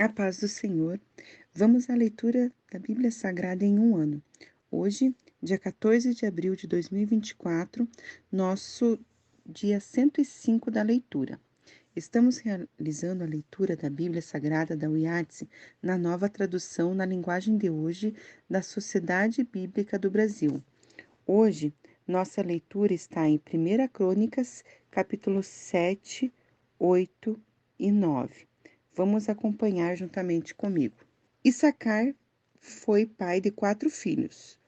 A paz do Senhor. Vamos à leitura da Bíblia Sagrada em um ano. Hoje, dia 14 de abril de 2024, nosso dia 105 da leitura. Estamos realizando a leitura da Bíblia Sagrada da UIATSE na nova tradução na linguagem de hoje da Sociedade Bíblica do Brasil. Hoje, nossa leitura está em 1 Crônicas, capítulos 7, 8 e 9. Vamos acompanhar juntamente comigo. Issacar foi pai de 4 filhos: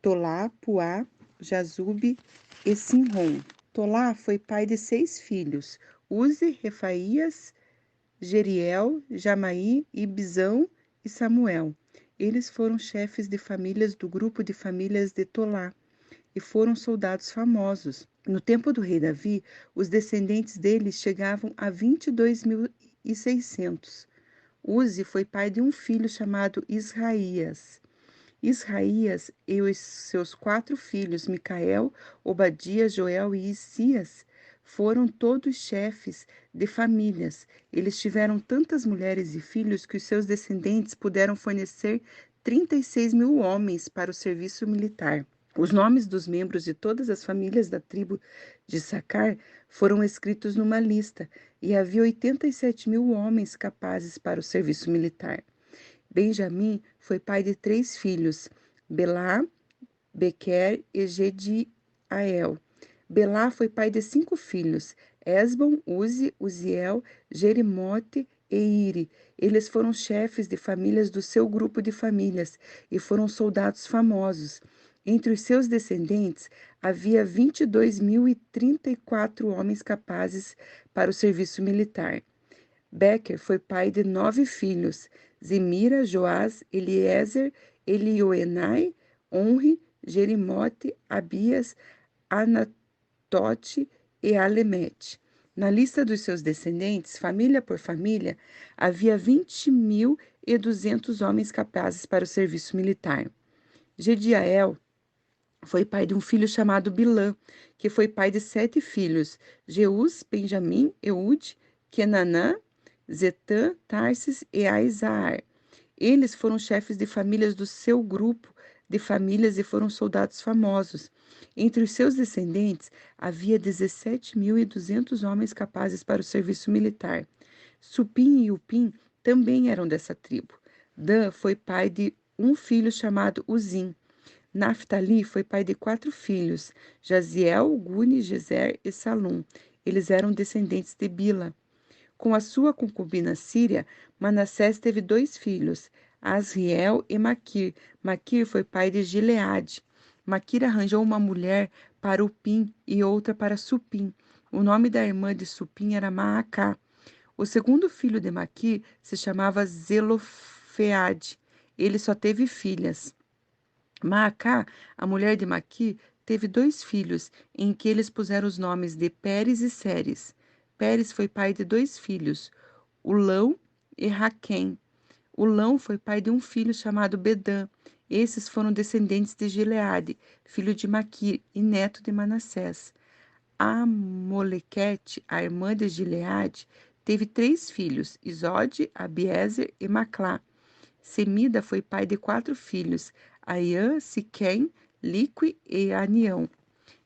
Tolá, Puá, Jazube e Simrom. Tolá foi pai de 6 filhos: Uzi, Refaías, Jeriel, Jamaí, Ibzão e Samuel. Eles foram chefes de famílias do grupo de famílias de Tolá e foram soldados famosos. No tempo do rei Davi, os descendentes deles chegavam a 22.600. Uzi foi pai de um filho chamado Israías. Israías e os seus 4 filhos, Micael, Obadias, Joel e Isias, foram todos chefes de famílias. Eles tiveram tantas mulheres e filhos que os seus descendentes puderam fornecer 36.000 homens para o serviço militar. Os nomes dos membros de todas as famílias da tribo de Issacar foram escritos numa lista, e havia 87.000 homens capazes para o serviço militar. Benjamim foi pai de 3 filhos, Belá, Bequer e Gediael. Belá foi pai de 5 filhos, Esbom, Uzi, Uziel, Jerimote e Iri. Eles foram chefes de famílias do seu grupo de famílias e foram soldados famosos. Entre os seus descendentes, havia 22.034 homens capazes para o serviço militar. Bequer foi pai de 9 filhos, Zimira, Joás, Eliezer, Elioenai, Onri, Jerimote, Abias, Anatote e Alemete. Na lista dos seus descendentes, família por família, havia 20.200 homens capazes para o serviço militar. Gediael foi pai de um filho chamado Bilã, que foi pai de 7 filhos, Jeus, Benjamim, Eude, Kenanã, Zetã, Tarsis e Aizaar. Eles foram chefes de famílias do seu grupo de famílias e foram soldados famosos. Entre os seus descendentes, havia 17.200 homens capazes para o serviço militar. Supim e Upim também eram dessa tribo. Dan foi pai de um filho chamado Uzim. Naftali foi pai de 4 filhos, Jaziel, Guni, Gezer e Salum. Eles eram descendentes de Bila. Com a sua concubina Síria, Manassés teve 2 filhos, Asriel e Maquir. Maquir foi pai de Gileade. Maquir arranjou uma mulher para Upim e outra para Supim. O nome da irmã de Supim era Maacá. O segundo filho de Maquir se chamava Zelofeade. Ele só teve filhas. Maacá, a mulher de Maqui, teve 2 filhos, em que eles puseram os nomes de Pérez e Séres. Pérez foi pai de 2 filhos, Ulão e Raquém. Ulão foi pai de um filho chamado Bedã. Esses foram descendentes de Gileade, filho de Maquir e neto de Manassés. Amolequete, a irmã de Gileade, teve 3 filhos, Isode, Abiezer e Maclá. Semida foi pai de 4 filhos, Aiã, Siquém, Lique e Anião.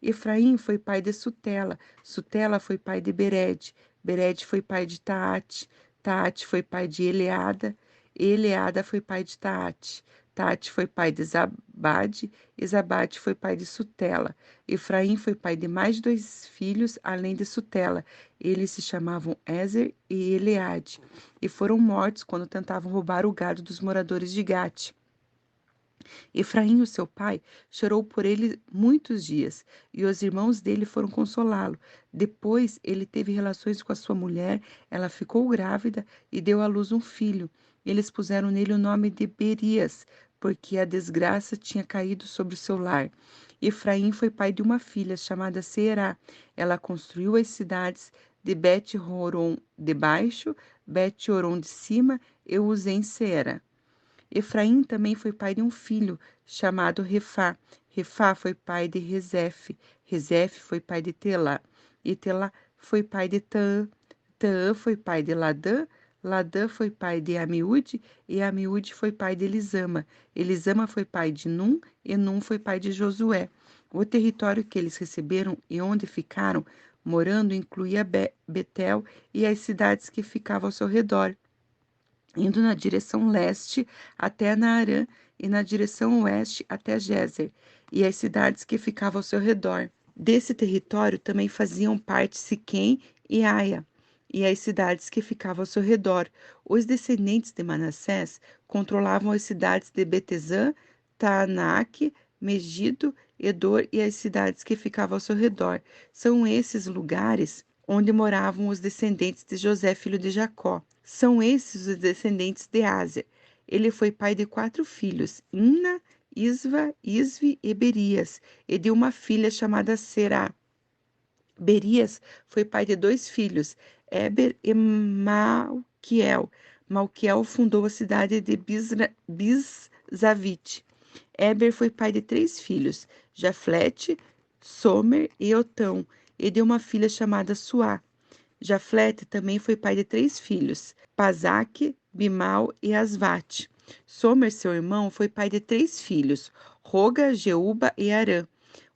Efraim foi pai de Sutela, Sutela foi pai de Bered, Bered foi pai de Taate, Taate foi pai de Eleada, Eleada foi pai de Taate, Taate foi pai de Zabade, e Zabade foi pai de Sutela. Efraim foi pai de mais 2 filhos, além de Sutela. Eles se chamavam Ezer e Eleade, e foram mortos quando tentavam roubar o gado dos moradores de Gate. Efraim, o seu pai, chorou por ele muitos dias, e os irmãos dele foram consolá-lo. Depois ele teve relações com a sua mulher, ela ficou grávida e deu à luz um filho. Eles puseram nele o nome de Berias, porque a desgraça tinha caído sobre o seu lar. Efraim foi pai de uma filha chamada Seerá. Ela construiu as cidades de Bet-Horon de baixo, Bet-Horon de cima e Uzem-Seera. Efraim também foi pai de um filho, chamado Refá. Refá foi pai de Rezefe. Rezefe foi pai de Telá. E Telá foi pai de Taã. Taã foi pai de Ladã. Ladã foi pai de Amiúde, e Amiúde foi pai de Elisama. Elisama foi pai de Num, e Num foi pai de Josué. O território que eles receberam e onde ficaram morando incluía Betel e as cidades que ficavam ao seu redor, indo na direção leste até Naarã e na direção oeste até Gézer, e as cidades que ficavam ao seu redor. Desse território também faziam parte Siquém e Aia, e as cidades que ficavam ao seu redor. Os descendentes de Manassés controlavam as cidades de Betesã, Taanaque, Megido, Edor e as cidades que ficavam ao seu redor. São esses lugares onde moravam os descendentes de José, filho de Jacó. São esses os descendentes de Áser. Ele foi pai de 4 filhos, Imna, Isva, Isvi e Berias, e de uma filha chamada Será. Berias foi pai de 2 filhos, Eber e Malquiel. Malquiel fundou a cidade de Bizavite. Eber foi pai de 3 filhos, Jaflete, Somer e Otão, e de uma filha chamada Suá. Jaflete também foi pai de 3 filhos, Pazaque, Bimal e Asvate. Somer, seu irmão, foi pai de 3 filhos, Roga, Jeuba e Arã.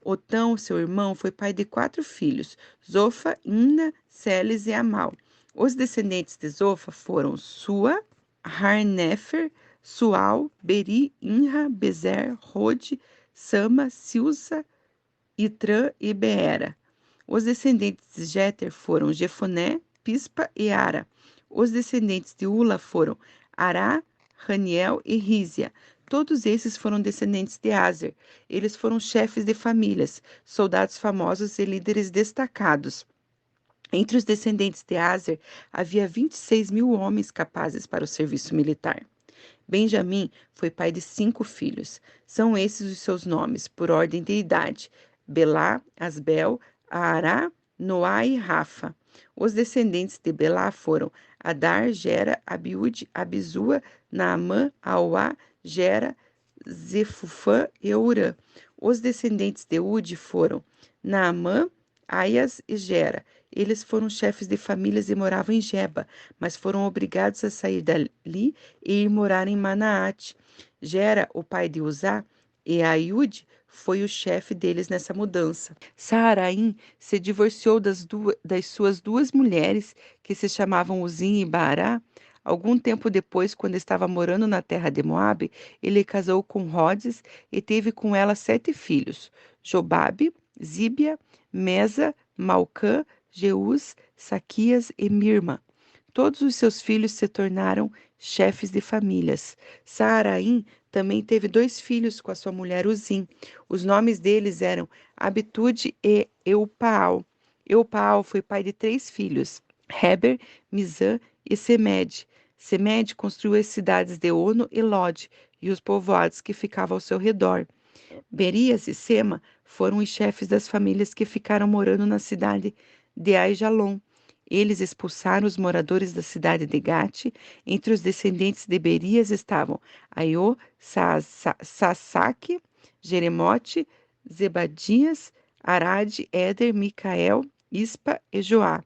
Otão, seu irmão, foi pai de 4 filhos, Zofa, Imna, Celes e Amal. Os descendentes de Zofa foram Sua, Harnefer, Sual, Beri, Inra, Bezer, Rode, Sama, Silsa, Itrã e Beera. Os descendentes de Jeter foram Jefoné, Pispa e Ara. Os descendentes de Ula foram Ará, Raniel e Rízia. Todos esses foram descendentes de Aser. Eles foram chefes de famílias, soldados famosos e líderes destacados. Entre os descendentes de Aser, havia 26.000 homens capazes para o serviço militar. Benjamim foi pai de 5 filhos. São esses os seus nomes, por ordem de idade: Belá, Asbel, Ará, Noá e Rafa. Os descendentes de Belá foram Adar, Gera, Abiúde, Abizua, Naamã, Auá, Gera, Zefufã e Urã. Os descendentes de Ude foram Naamã, Aias e Gera. Eles foram chefes de famílias e moravam em Geba, mas foram obrigados a sair dali e ir morar em Manaate. Gera, o pai de Uzá, e Aiude foi o chefe deles nessa mudança. Saaraim se divorciou das suas 2 mulheres, que se chamavam Uzim e Baará. Algum tempo depois, quando estava morando na terra de Moabe, ele casou com Rodes e teve com ela 7 filhos: Jobabe, Zíbia, Mesa, Malcã, Jeús, Saquias e Mirma. Todos os seus filhos se tornaram chefes de famílias. Saaraim também teve 2 filhos com a sua mulher Uzim. Os nomes deles eram Abitude e Eupaal. Eupaal foi pai de 3 filhos, Heber, Mizã e Semed. Semed construiu as cidades de Ono e Lod e os povoados que ficavam ao seu redor. Berias e Sema foram os chefes das famílias que ficaram morando na cidade de Aijalon. Eles expulsaram os moradores da cidade de Gate. Entre os descendentes de Berias estavam Aiô, Sasaque, Jeremote, Zebadias, Arade, Éder, Micael, Ispa e Joá.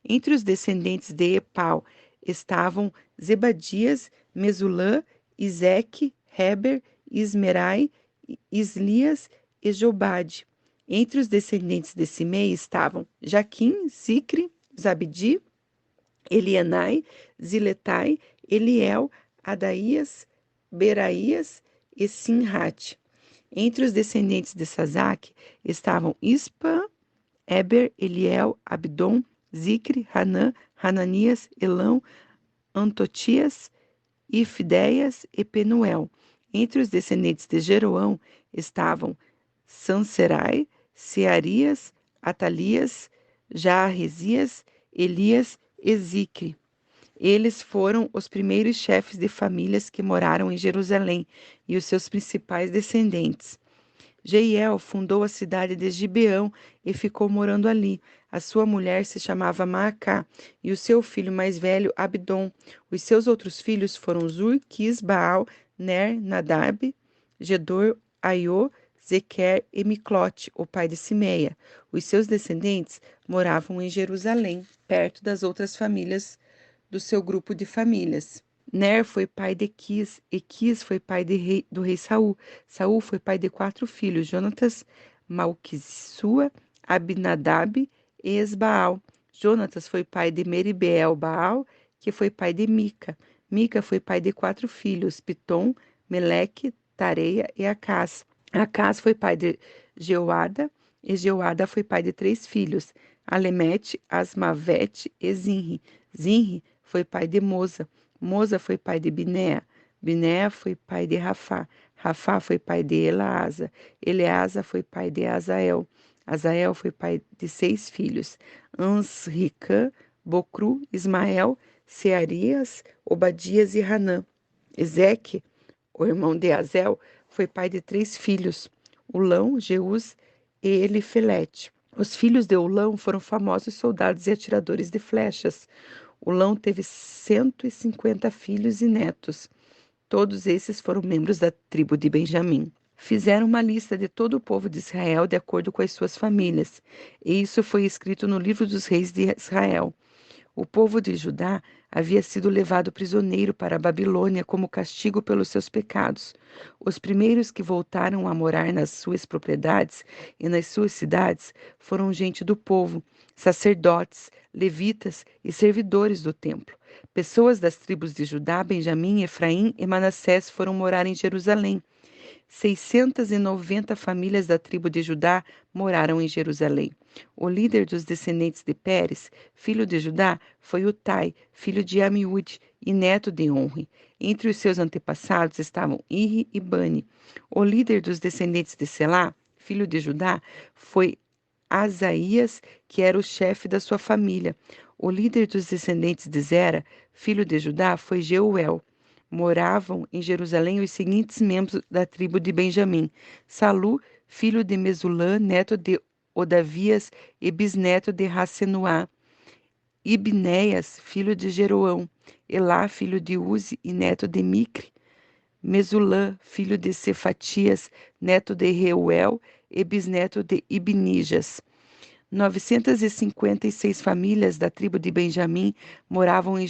Entre os descendentes de Epal estavam Zebadias, Mesulã, Iseque, Heber, Ismerai, Islias e Jobade. Entre os descendentes de Simei estavam Jaquim, Zicre, Zabdi, Elienai, Ziletai, Eliel, Adaías, Beraías e Sinrate. Entre os descendentes de Sazaque estavam Ispa, Eber, Eliel, Abdon, Zicre, Hanã, Hananias, Elão, Antotias, Ifdeias e Penuel. Entre os descendentes de Jeroão estavam Sanserai, Searias, Atalias, Jaaresias, Elias e Zicre. Eles foram os primeiros chefes de famílias que moraram em Jerusalém e os seus principais descendentes. Jeiel fundou a cidade de Gibeão e ficou morando ali. A sua mulher se chamava Maacá e o seu filho mais velho Abdon. Os seus outros filhos foram Zur, Quis, Baal, Ner, Nadab, Gedor, Aiô, Zequer e Miclote, o pai de Simeia. Os seus descendentes moravam em Jerusalém, perto das outras famílias do seu grupo de famílias. Ner foi pai de Quis, e Quis foi pai do rei Saul. Saul foi pai de 4 filhos, Jonatas, Malquissua, Abinadab e Esbaal. Jonatas foi pai de Meribeel Baal, que foi pai de Mica. Mica foi pai de 4 filhos, Pitom, Meleque, Tareia e Acás. Acás foi pai de Jeoada, e Jeoada foi pai de 3 filhos, Alemete, Asmavete e Zinri. Zinri foi pai de Moza. Moza foi pai de Binéa. Binéa foi pai de Rafá. Rafá foi pai de Eleasa. Eleasa foi pai de Azael. Azael foi pai de 6 filhos, Ansricã, Bocru, Ismael, Searias, Obadias e Hanã. Ezeque, o irmão de Azel, foi pai de 3 filhos, Ulão, Jeús e Elifelete. Os filhos de Ulão foram famosos soldados e atiradores de flechas. Ulão teve 150 filhos e netos. Todos esses foram membros da tribo de Benjamim. Fizeram uma lista de todo o povo de Israel de acordo com as suas famílias, e isso foi escrito no livro dos reis de Israel. O povo de Judá havia sido levado prisioneiro para a Babilônia como castigo pelos seus pecados. Os primeiros que voltaram a morar nas suas propriedades e nas suas cidades foram gente do povo, sacerdotes, levitas e servidores do templo. Pessoas das tribos de Judá, Benjamim, Efraim e Manassés foram morar em Jerusalém. 690 famílias da tribo de Judá moraram em Jerusalém. O líder dos descendentes de Pérez, filho de Judá, foi Utai, filho de Amiúde e neto de Onri. Entre os seus antepassados estavam Iri e Bani. O líder dos descendentes de Selá, filho de Judá, foi Asaías, que era o chefe da sua família. O líder dos descendentes de Zera, filho de Judá, foi Jeuel. Moravam em Jerusalém os seguintes membros da tribo de Benjamim: Salu, filho de Mesulã, neto de Odavias e bisneto de Rassenuá; Ibnéias, filho de Jeroão; Elá, filho de Uzi e neto de Micre; Mesulã, filho de Cefatias, neto de Reuel e bisneto de Ibnijas. 956 famílias da tribo de Benjamim moravam em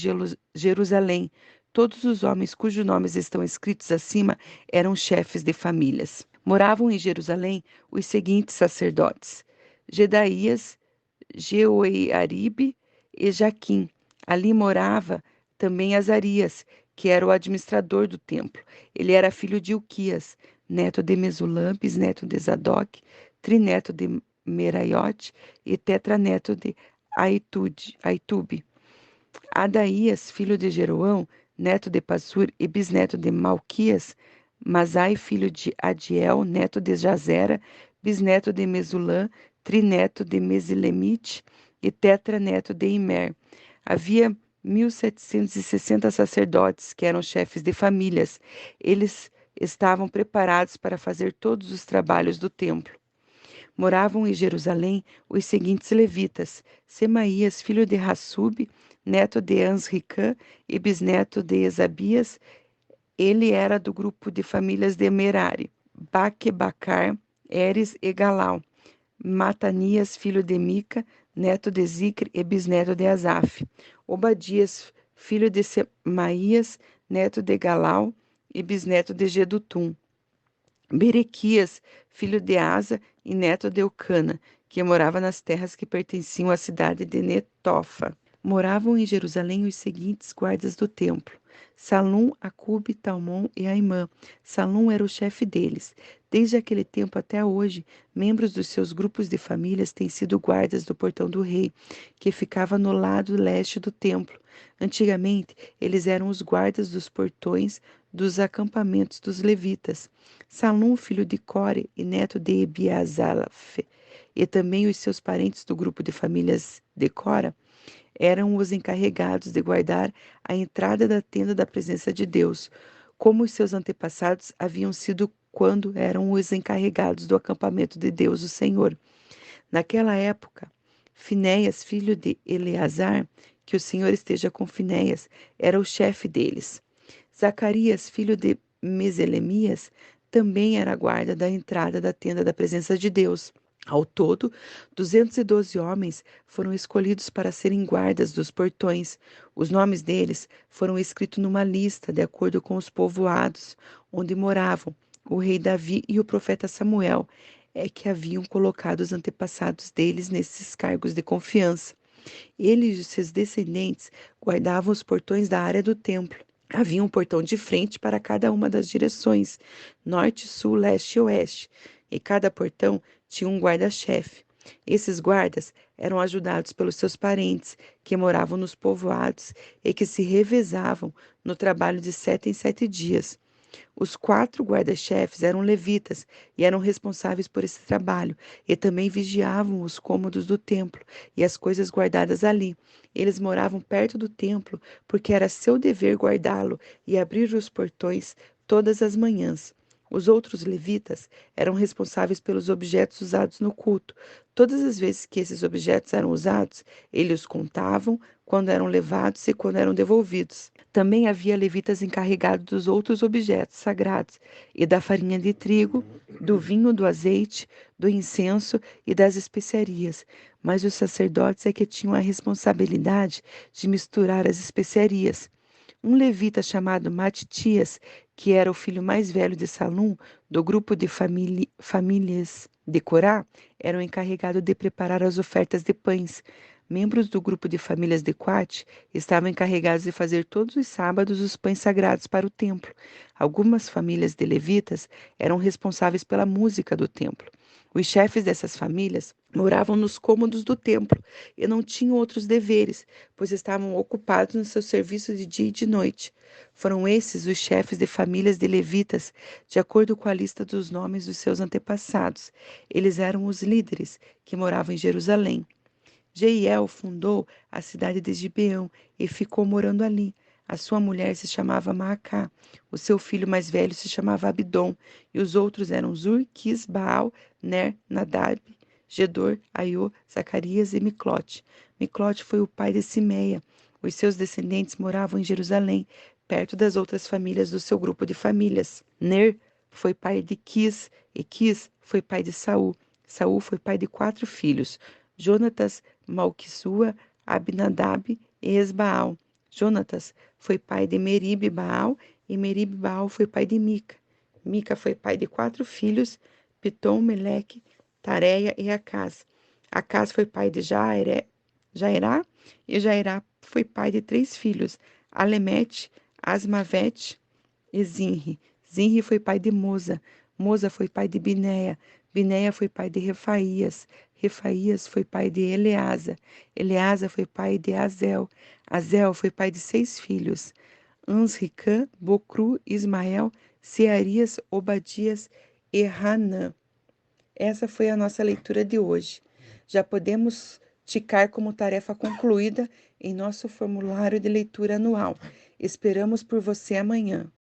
Jerusalém. Todos os homens cujos nomes estão escritos acima eram chefes de famílias. Moravam em Jerusalém os seguintes sacerdotes: Jedaías, Jeoiaribe e Jaquim. Ali morava também Azarias, que era o administrador do templo. Ele era filho de Ilquias, neto de Mesulã, bisneto de Zadok, trineto de Meraiote e tetraneto de Aitube. Adaías, filho de Jeroão, neto de Passur e bisneto de Malquias; Masai, filho de Adiel, neto de Jazera, bisneto de Mesulã, trineto de Mesilemite e tetraneto de Imer. Havia 1.760 sacerdotes, que eram chefes de famílias. Eles estavam preparados para fazer todos os trabalhos do templo. Moravam em Jerusalém os seguintes levitas: Semaías, filho de Hassub, neto de Ansricã e bisneto de Esabias. Ele era do grupo de famílias de Merari. Baquebacar, Eres e Galal. Matanias, filho de Mica, neto de Zicre e bisneto de Asaf. Obadias, filho de Semaías, neto de Galal e bisneto de Gedutum. Berequias, filho de Asa e neto de Eucana, que morava nas terras que pertenciam à cidade de Netofa. Moravam em Jerusalém os seguintes guardas do templo: Salum, Acube, Talmon e Aimã. Salum era o chefe deles. Desde aquele tempo até hoje, membros dos seus grupos de famílias têm sido guardas do portão do rei, que ficava no lado leste do templo. Antigamente, eles eram os guardas dos portões dos acampamentos dos levitas. Salum, filho de Core e neto de Ebiazalaf, e também os seus parentes do grupo de famílias de Cora, eram os encarregados de guardar a entrada da tenda da presença de Deus, como os seus antepassados haviam sido quando eram os encarregados do acampamento de Deus, o Senhor. Naquela época, Finéias, filho de Eleazar, que o Senhor esteja com Finéias, era o chefe deles. Zacarias, filho de Meselemias, também era a guarda da entrada da tenda da presença de Deus. Ao todo, 212 homens foram escolhidos para serem guardas dos portões. Os nomes deles foram escritos numa lista de acordo com os povoados onde moravam o rei Davi e o profeta Samuel, que haviam colocado os antepassados deles nesses cargos de confiança. Ele e os seus descendentes guardavam os portões da área do templo. Havia um portão de frente para cada uma das direções, norte, sul, leste e oeste, e cada portão tinha um guarda-chefe. Esses guardas eram ajudados pelos seus parentes, que moravam nos povoados e que se revezavam no trabalho de 7 em 7 dias. Os 4 guarda-chefes eram levitas e eram responsáveis por esse trabalho, e também vigiavam os cômodos do templo e as coisas guardadas ali. Eles moravam perto do templo, porque era seu dever guardá-lo e abrir os portões todas as manhãs. Os outros levitas eram responsáveis pelos objetos usados no culto. Todas as vezes que esses objetos eram usados, eles os contavam quando eram levados e quando eram devolvidos. Também havia levitas encarregados dos outros objetos sagrados e da farinha de trigo, do vinho, do azeite, do incenso e das especiarias. Mas os sacerdotes é que tinham a responsabilidade de misturar as especiarias. Um levita chamado Matitias, que era o filho mais velho de Salum, do grupo de famílias de Corá, era o encarregado de preparar as ofertas de pães. Membros do grupo de famílias de Quat estavam encarregados de fazer todos os sábados os pães sagrados para o templo. Algumas famílias de levitas eram responsáveis pela música do templo. Os chefes dessas famílias moravam nos cômodos do templo e não tinham outros deveres, pois estavam ocupados no seu serviço de dia e de noite. Foram esses os chefes de famílias de levitas, de acordo com a lista dos nomes dos seus antepassados. Eles eram os líderes que moravam em Jerusalém. Jeiel fundou a cidade de Gibeão e ficou morando ali. A sua mulher se chamava Maacá, o seu filho mais velho se chamava Abidom, e os outros eram Zur, Quis, Baal, Ner, Nadab, Gedor, Aiô, Zacarias e Miclote. Miclote foi o pai de Simeia. Os seus descendentes moravam em Jerusalém, perto das outras famílias do seu grupo de famílias. Ner foi pai de Quis, e Quis foi pai de Saul. Saul foi pai de 4 filhos, Jonatas, Malquissua, Abinadab e Esbaal. Jonatas foi pai de Meribe-Baal e Meribe-Baal foi pai de Mica. Mica foi pai de 4 filhos, Pitom, Meleque, Tareia e Acás. Acás foi pai de Jairá e Jairá foi pai de 3 filhos, Alemete, Asmavete e Zinri. Zinri foi pai de Moza. Moza foi pai de Binéia. Binéia foi pai de Refaías. Refaías foi pai de Eleasa. Eleasa foi pai de Azel. Azel foi pai de 6 filhos, Ansricã, Bocru, Ismael, Searias, Obadias e Hanã. Essa foi a nossa leitura de hoje. Já podemos ticar como tarefa concluída em nosso formulário de leitura anual. Esperamos por você amanhã.